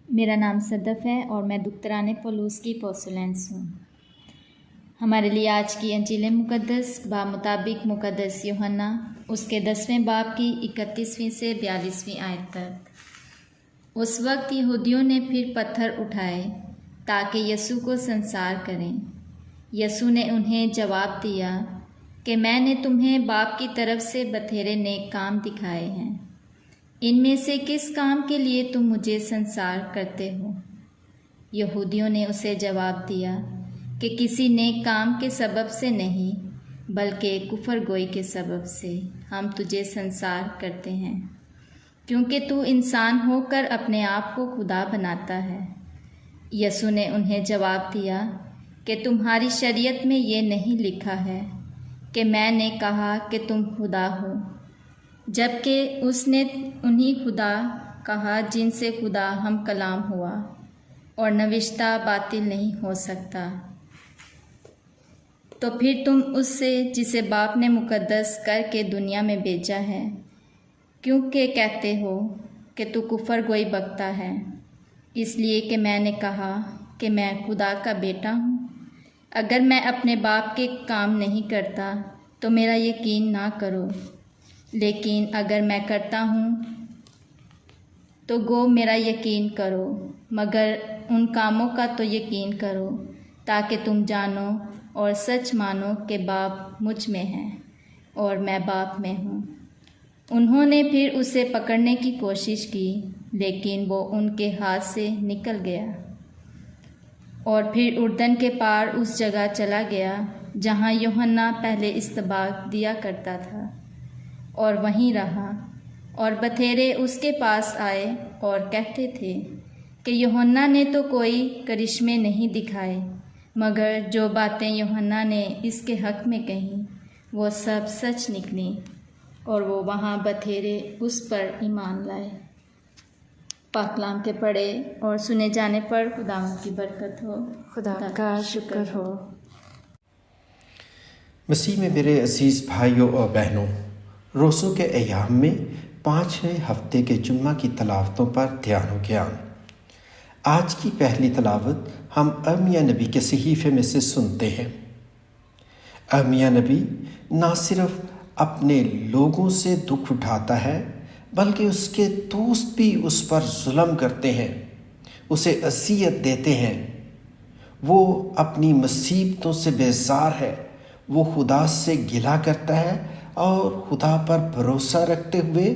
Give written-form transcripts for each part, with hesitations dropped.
میرا نام صدف ہے اور میں دختران پولوس کی پوسلینس ہوں۔ ہمارے لیے آج کی انجیل مقدس بمطابق مقدس یوحنا اس کے 10ویں باب کی 31ویں سے 42ویں آیت تک۔ اس وقت یہودیوں نے پھر پتھر اٹھائے تاکہ یسوع کو سنسار کریں۔ یسوع نے انہیں جواب دیا کہ میں نے تمہیں باپ کی طرف سے بتھیرے نیک کام دکھائے ہیں، ان میں سے کس کام کے لیے تم مجھے سنسار کرتے ہو؟ یہودیوں نے اسے جواب دیا کہ کسی نیک کام کے سبب سے نہیں بلکہ کفر گوئی کے سبب سے ہم تجھے سنسار کرتے ہیں، کیونکہ تو انسان ہو کر اپنے آپ کو خدا بناتا ہے۔ یسوع نے انہیں جواب دیا کہ تمہاری شریعت میں یہ نہیں لکھا ہے کہ میں نے کہا کہ تم خدا ہو، جبکہ اس نے انہیں خدا کہا جن سے خدا ہم کلام ہوا، اور نوشتہ باطل نہیں ہو سکتا۔ تو پھر تم اس سے جسے باپ نے مقدس کر کے دنیا میں بھیجا ہے کیونکہ کہتے ہو کہ تو کفر گوئی بکتا ہے، اس لیے کہ میں نے کہا کہ میں خدا کا بیٹا ہوں؟ اگر میں اپنے باپ کے کام نہیں کرتا تو میرا یقین نہ کرو، لیکن اگر میں کرتا ہوں تو گو میرا یقین کرو، مگر ان کاموں کا تو یقین کرو تاکہ تم جانو اور سچ مانو کہ باپ مجھ میں ہے اور میں باپ میں ہوں۔ انہوں نے پھر اسے پکڑنے کی کوشش کی، لیکن وہ ان کے ہاتھ سے نکل گیا، اور پھر اردن کے پار اس جگہ چلا گیا جہاں یوحنا پہلے استباق دیا کرتا تھا، اور وہیں رہا۔ اور بتھیرے اس کے پاس آئے اور کہتے تھے کہ یوحنا نے تو کوئی کرشمے نہیں دکھائے، مگر جو باتیں یوحنا نے اس کے حق میں کہیں وہ سب سچ نکلیں، اور وہ وہاں بتھیرے اس پر ایمان لائے۔ پاک کلام کے پڑھے اور سنے جانے پر خداوند کی برکت ہو۔ خدا کا شکر ہو۔ مسیح میں میرے عزیز بھائیوں اور بہنوں، روزوں کے ایام میں 5ویں ہفتے کے جمعہ کی تلاوتوں پر دھیان و گیان۔ آج کی پہلی تلاوت ہم ارمیا نبی کے صحیفے میں سے سنتے ہیں۔ ارمیا نبی نہ صرف اپنے لوگوں سے دکھ اٹھاتا ہے بلکہ اس کے دوست بھی اس پر ظلم کرتے ہیں، اسے اذیت دیتے ہیں۔ وہ اپنی مصیبتوں سے بیزار ہے، وہ خدا سے گلہ کرتا ہے اور خدا پر بھروسہ رکھتے ہوئے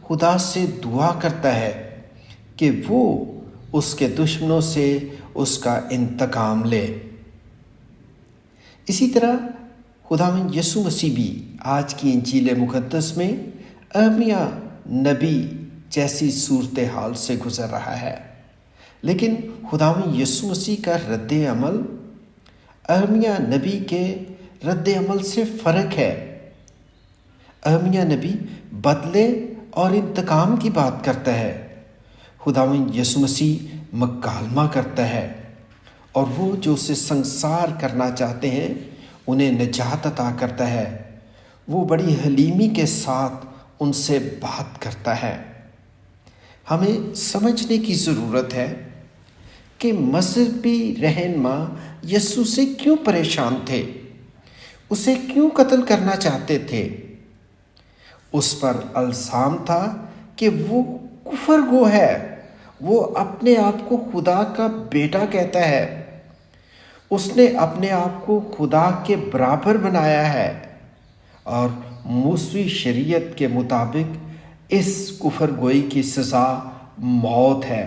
خدا سے دعا کرتا ہے کہ وہ اس کے دشمنوں سے اس کا انتقام لے۔ اسی طرح خداوند یسوع مسیح بھی آج کی انجیل مقدس میں ارمیا نبی جیسی صورتحال سے گزر رہا ہے، لیکن خداوند یسوع مسیح کا رد عمل ارمیا نبی کے رد عمل سے فرق ہے۔ ارمیا نبی بدلے اور انتقام کی بات کرتا ہے، خداوند یسوع مسیح مکالمہ کرتا ہے، اور وہ جو اسے سنسار کرنا چاہتے ہیں انہیں نجات عطا کرتا ہے۔ وہ بڑی حلیمی کے ساتھ ان سے بات کرتا ہے۔ ہمیں سمجھنے کی ضرورت ہے کہ مذہبی رہنما یسوع سے کیوں پریشان تھے، اسے کیوں قتل کرنا چاہتے تھے۔ اس پر الزام تھا کہ وہ کفر گو ہے، وہ اپنے آپ کو خدا کا بیٹا کہتا ہے، اس نے اپنے آپ کو خدا کے برابر بنایا ہے، اور موسوی شریعت کے مطابق اس کفر گوئی کی سزا موت ہے۔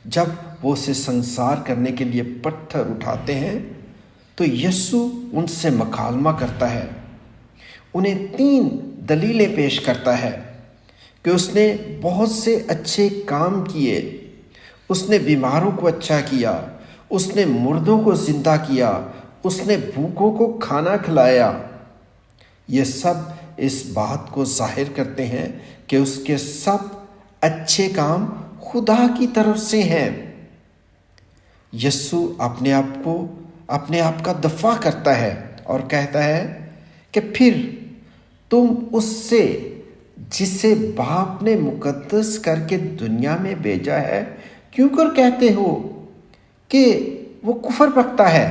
جب وہ اسے سنسار کرنے کے لیے پتھر اٹھاتے ہیں تو یسوع ان سے مکالمہ کرتا ہے، انہیں 3 دلیلیں پیش کرتا ہے کہ اس نے بہت سے اچھے کام کیے، اس نے بیماروں کو اچھا کیا، اس نے مردوں کو زندہ کیا، اس نے بھوکوں کو کھانا کھلایا۔ یہ سب اس بات کو ظاہر کرتے ہیں کہ اس کے سب اچھے کام خدا کی طرف سے ہیں۔ یسوع اپنے آپ کا دفاع کرتا ہے اور کہتا ہے کہ پھر تم اس سے جسے باپ نے مقدس کر کے دنیا میں بھیجا ہے کیوں کر کہتے ہو کہ وہ کفر بکتا ہے؟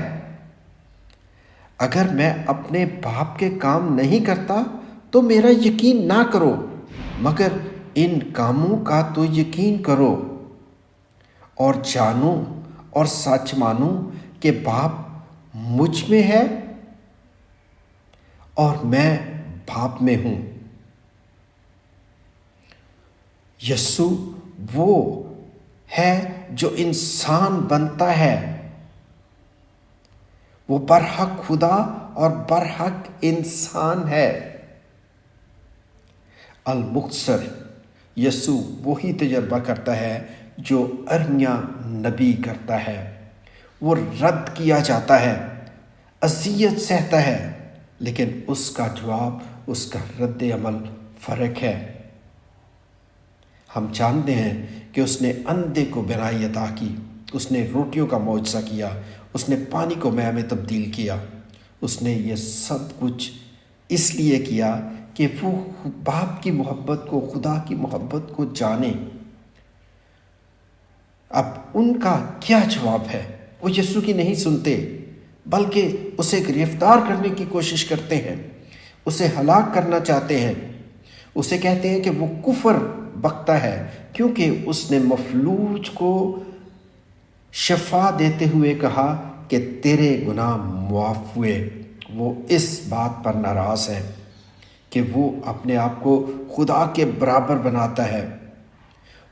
اگر میں اپنے باپ کے کام نہیں کرتا تو میرا یقین نہ کرو، مگر ان کاموں کا تو یقین کرو اور جانو اور سچ مانو کہ باپ مجھ میں ہے اور میں باپ میں ہوں۔ یسوع وہ ہے جو انسان بنتا ہے، وہ برحق خدا اور برحق انسان ہے۔ المختصر یسوع وہی تجربہ کرتا ہے جو ارمیا نبی کرتا ہے۔ وہ رد کیا جاتا ہے، اذیت سہتا ہے، لیکن اس کا جواب، اس کا رد عمل فرق ہے۔ ہم جانتے ہیں کہ اس نے اندھے کو بینائی عطا کی، اس نے روٹیوں کا معجزہ کیا، اس نے پانی کو میوہ میں تبدیل کیا۔ اس نے یہ سب کچھ اس لیے کیا کہ وہ باپ کی محبت کو، خدا کی محبت کو جانے۔ اب ان کا کیا جواب ہے؟ وہ یسوع کی نہیں سنتے، بلکہ اسے گرفتار کرنے کی کوشش کرتے ہیں، اسے ہلاک کرنا چاہتے ہیں، اسے کہتے ہیں کہ وہ کفر بکتا ہے کیونکہ اس نے مفلوج کو شفا دیتے ہوئے کہا کہ تیرے گناہ معاف ہوئے۔ وہ اس بات پر ناراض ہے کہ وہ اپنے آپ کو خدا کے برابر بناتا ہے۔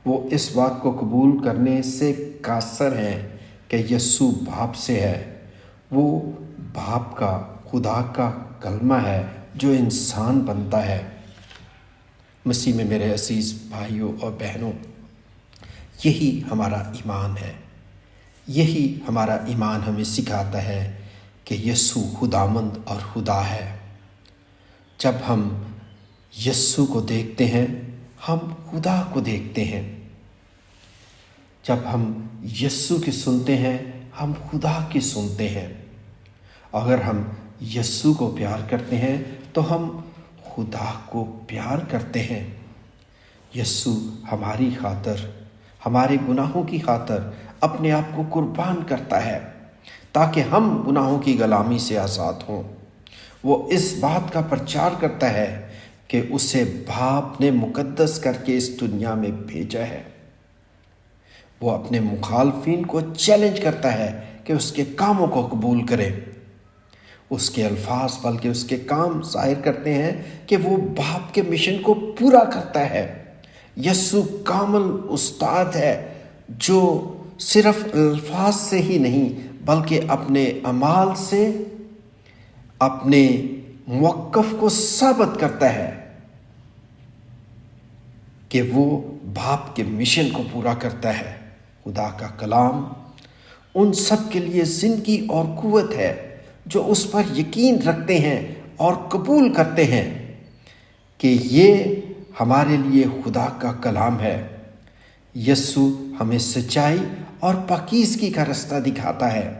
وہ اس بات کو قبول کرنے سے قاصر ہے کہ یسوع باپ سے ہے۔ وہ باپ کا، خدا کا کلمہ ہے جو انسان بنتا ہے۔ مسیح میں میرے عزیز بھائیوں اور بہنوں، یہی ہمارا ایمان ہے۔ یہی ہمارا ایمان ہمیں سکھاتا ہے کہ یسوع خداوند اور خدا ہے۔ جب ہم یسوع کو دیکھتے ہیں، ہم خدا کو دیکھتے ہیں۔ جب ہم یسوع کی سنتے ہیں، ہم خدا کی سنتے ہیں۔ اگر ہم یسوع کو پیار کرتے ہیں تو ہم خدا کو پیار کرتے ہیں۔ یسوع ہماری خاطر، ہمارے گناہوں کی خاطر اپنے آپ کو قربان کرتا ہے تاکہ ہم گناہوں کی غلامی سے آزاد ہوں۔ وہ اس بات کا پرچار کرتا ہے کہ اسے باپ نے مقدس کر کے اس دنیا میں بھیجا ہے۔ وہ اپنے مخالفین کو چیلنج کرتا ہے کہ اس کے کاموں کو قبول کرے۔ اس کے الفاظ بلکہ اس کے کام ظاہر کرتے ہیں کہ وہ باپ کے مشن کو پورا کرتا ہے۔ یسوع کامل استاد ہے جو صرف الفاظ سے ہی نہیں بلکہ اپنے اعمال سے اپنے موقف کو ثابت کرتا ہے کہ وہ باپ کے مشن کو پورا کرتا ہے۔ خدا کا کلام ان سب کے لیے زندگی اور قوت ہے جو اس پر یقین رکھتے ہیں اور قبول کرتے ہیں کہ یہ ہمارے لیے خدا کا کلام ہے۔ یسوع ہمیں سچائی اور پاکیزگی کا راستہ دکھاتا ہے۔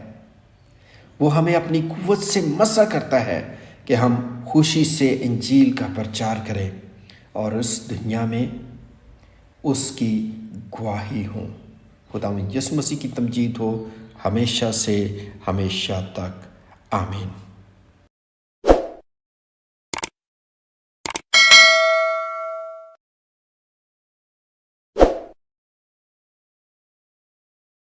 وہ ہمیں اپنی قوت سے مسح کرتا ہے کہ ہم خوشی سے انجیل کا پرچار کریں اور اس دنیا میں اس کی گواہی ہوں۔ خداوند یسوع مسیح کی تمجید ہو ہمیشہ سے ہمیشہ تک، آمین۔